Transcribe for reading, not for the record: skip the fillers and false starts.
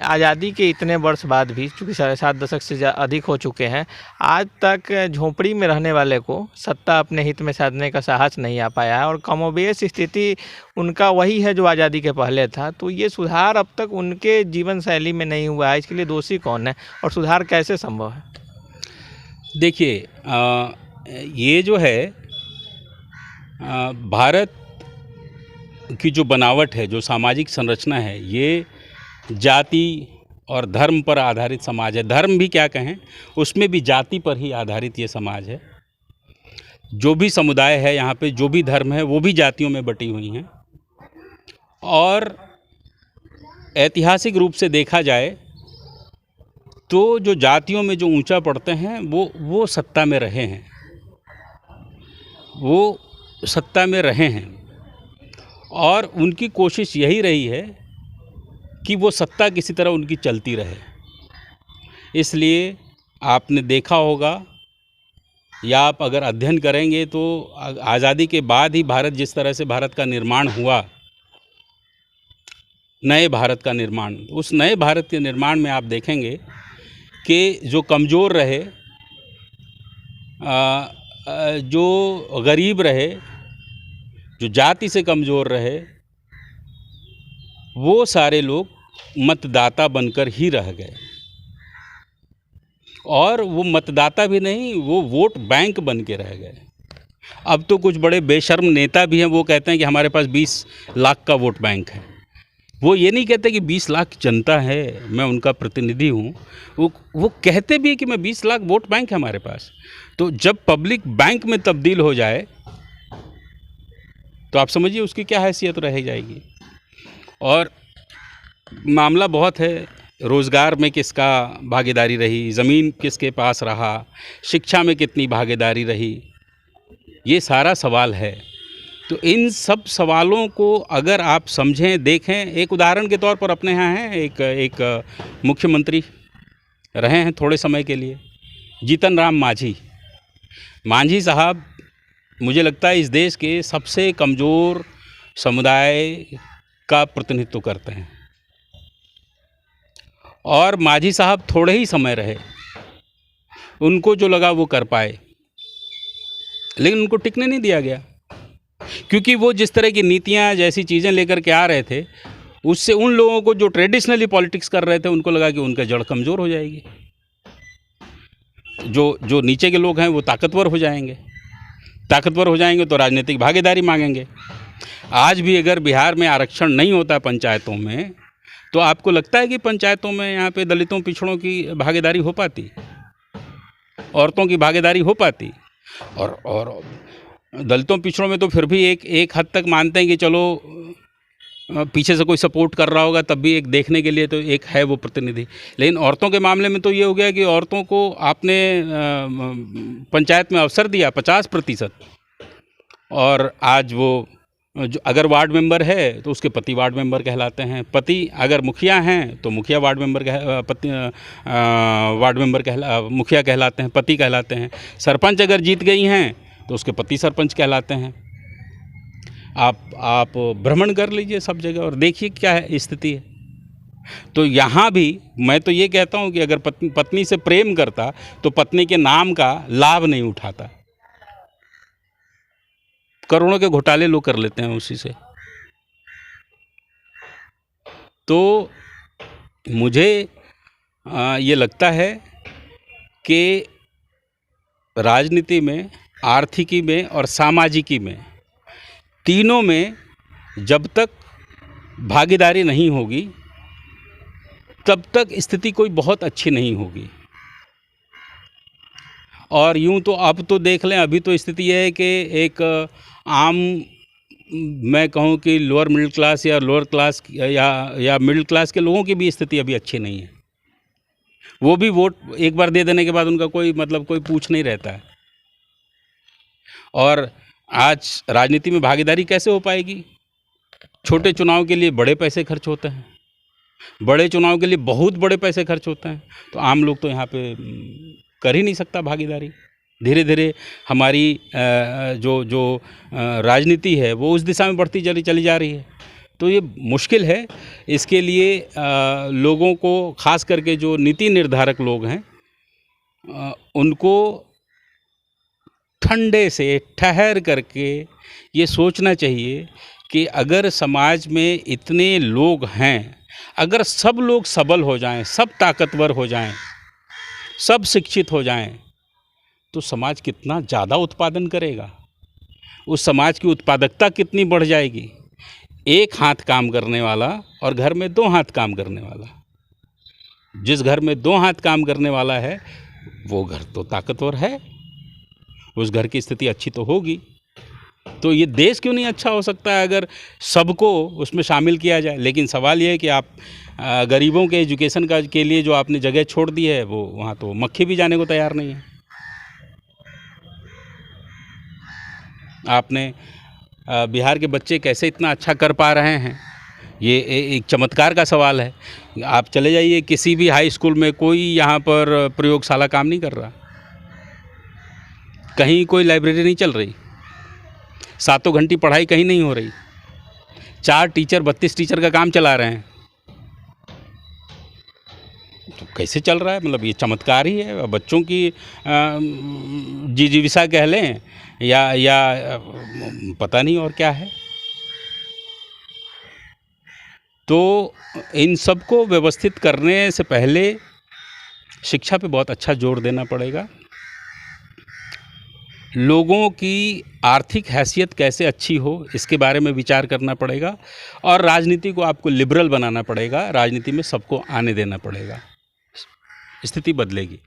आज़ादी के इतने वर्ष बाद भी, चूँकि 7.5 दशक से अधिक हो चुके हैं, आज तक झोंपड़ी में रहने वाले को सत्ता अपने हित में साधने का साहस नहीं आ पाया है और कमोबेश स्थिति उनका वही है जो आज़ादी के पहले था। तो ये सुधार अब तक उनके जीवन शैली में नहीं हुआ है, इसके लिए दोषी कौन है और सुधार कैसे संभव है? देखिए, ये जो है भारत की जो बनावट है, जो सामाजिक संरचना है, ये जाति और धर्म पर आधारित समाज है। धर्म भी क्या कहें, उसमें भी जाति पर ही आधारित ये समाज है। जो भी समुदाय है यहाँ पे, जो भी धर्म है, वो भी जातियों में बटी हुई हैं। और ऐतिहासिक रूप से देखा जाए तो जो जातियों में जो ऊंचा पड़ते हैं वो सत्ता में रहे हैं, वो सत्ता में रहे हैं और उनकी कोशिश यही रही है कि वो सत्ता किसी तरह उनकी चलती रहे। इसलिए आपने देखा होगा या आप अगर अध्ययन करेंगे तो आज़ादी के बाद ही भारत, जिस तरह से भारत का निर्माण हुआ, नए भारत का निर्माण, उस नए भारत के निर्माण में आप देखेंगे कि जो कमज़ोर रहे, जो गरीब रहे, जो जाति से कमज़ोर रहे, वो सारे लोग मतदाता बनकर ही रह गए। और वो मतदाता भी नहीं, वो वोट बैंक बन के रह गए। अब तो कुछ बड़े बेशर्म नेता भी हैं, वो कहते हैं कि हमारे पास 20 लाख का वोट बैंक है। वो ये नहीं कहते कि 20 लाख जनता है, मैं उनका प्रतिनिधि हूँ। वो कहते भी हैं कि मैं 20 लाख वोट बैंक है हमारे पास। तो जब पब्लिक बैंक में तब्दील हो जाए तो आप समझिए उसकी क्या हैसियत रह जाएगी। और मामला बहुत है, रोज़गार में किसका भागीदारी रही, ज़मीन किसके पास रहा, शिक्षा में कितनी भागीदारी रही, ये सारा सवाल है। तो इन सब सवालों को अगर आप समझें, देखें, एक उदाहरण के तौर पर अपने यहाँ हैं एक मुख्यमंत्री रहे हैं थोड़े समय के लिए, जीतन राम मांझी। मांझी साहब मुझे लगता है इस देश के सबसे कमज़ोर समुदाय का प्रतिनिधित्व करते हैं। और मांझी साहब थोड़े ही समय रहे, उनको जो लगा वो कर पाए, लेकिन उनको टिकने नहीं दिया गया, क्योंकि वो जिस तरह की नीतियाँ, जैसी चीज़ें लेकर के आ रहे थे, उससे उन लोगों को जो ट्रेडिशनली पॉलिटिक्स कर रहे थे, उनको लगा कि उनका जड़ कमज़ोर हो जाएगी, जो नीचे के लोग हैं वो ताकतवर हो जाएंगे तो राजनीतिक भागीदारी मांगेंगे। आज भी अगर बिहार में आरक्षण नहीं होता पंचायतों में, तो आपको लगता है कि पंचायतों में यहाँ पे दलितों, पिछड़ों की भागीदारी हो पाती, औरतों की भागीदारी हो पाती? और दलितों, पिछड़ों में तो फिर भी एक हद तक मानते हैं कि चलो पीछे से कोई सपोर्ट कर रहा होगा, तब भी एक देखने के लिए तो एक है वो प्रतिनिधि। लेकिन औरतों के मामले में तो ये हो गया कि औरतों को आपने पंचायत में अवसर दिया 50%, और आज वो जो अगर वार्ड मेंबर है तो उसके पति वार्ड मेंबर कहलाते हैं, पति अगर मुखिया हैं तो मुखिया वार्ड मेंबर मुखिया कहलाते हैं, पति कहलाते हैं। सरपंच अगर जीत गई हैं तो उसके पति सरपंच कहलाते हैं। आप भ्रमण कर लीजिए सब जगह और देखिए क्या है स्थिति है। तो यहाँ भी मैं तो ये कहता हूँ कि अगर पत्नी से प्रेम करता तो पत्नी के नाम का लाभ नहीं उठाता। करोड़ों के घोटाले लोग कर लेते हैं उसी से। तो मुझे ये लगता है कि राजनीति में, आर्थिकी में और सामाजिकी में, तीनों में जब तक भागीदारी नहीं होगी तब तक स्थिति कोई बहुत अच्छी नहीं होगी। और यूं तो अब तो देख लें, अभी तो स्थिति यह है कि एक आम, मैं कहूं कि लोअर मिडिल क्लास या लोअर क्लास या मिडिल क्लास के लोगों की भी स्थिति अभी अच्छी नहीं है। वो भी वोट एक बार दे देने के बाद उनका कोई पूछ नहीं रहता है। और आज राजनीति में भागीदारी कैसे हो पाएगी? छोटे चुनाव के लिए बड़े पैसे खर्च होते हैं, बड़े चुनाव के लिए बहुत बड़े पैसे खर्च होते हैं, तो आम लोग तो यहाँ पे कर ही नहीं सकता भागीदारी। धीरे धीरे हमारी जो राजनीति है वो उस दिशा में बढ़ती चली जा रही है। तो ये मुश्किल है। इसके लिए लोगों को, खास करके जो नीति निर्धारक लोग हैं, उनको ठंडे से ठहर करके ये सोचना चाहिए कि अगर समाज में इतने लोग हैं, अगर सब लोग सबल हो जाएं, सब ताकतवर हो जाएं, सब शिक्षित हो जाएं, तो समाज कितना ज़्यादा उत्पादन करेगा, उस समाज की उत्पादकता कितनी बढ़ जाएगी। एक हाथ काम करने वाला और घर में 2 हाथ काम करने वाला, जिस घर में 2 हाथ काम करने वाला है वो घर तो ताकतवर है, उस घर की स्थिति अच्छी तो होगी। तो ये देश क्यों नहीं अच्छा हो सकता है अगर सबको उसमें शामिल किया जाए। लेकिन सवाल ये है कि आप गरीबों के एजुकेशन के लिए जो आपने जगह छोड़ दी है, वो वहाँ तो मक्खी भी जाने को तैयार नहीं है। आपने बिहार के बच्चे कैसे इतना अच्छा कर पा रहे हैं, ये एक चमत्कार का सवाल है। आप चले जाइए किसी भी हाई स्कूल में, कोई यहाँ पर प्रयोगशाला काम नहीं कर रहा, कहीं कोई लाइब्रेरी नहीं चल रही, 7 घंटे पढ़ाई कहीं नहीं हो रही, 4 टीचर 32 टीचर का काम चला रहे हैं। तो कैसे चल रहा है? मतलब ये चमत्कार ही है। बच्चों की जिजीविका कह लें या पता नहीं और क्या है। तो इन सबको व्यवस्थित करने से पहले शिक्षा पे बहुत अच्छा जोर देना पड़ेगा। लोगों की आर्थिक हैसियत कैसे अच्छी हो, इसके बारे में विचार करना पड़ेगा। और राजनीति को आपको लिबरल बनाना पड़ेगा, राजनीति में सबको आने देना पड़ेगा, स्थिति बदलेगी।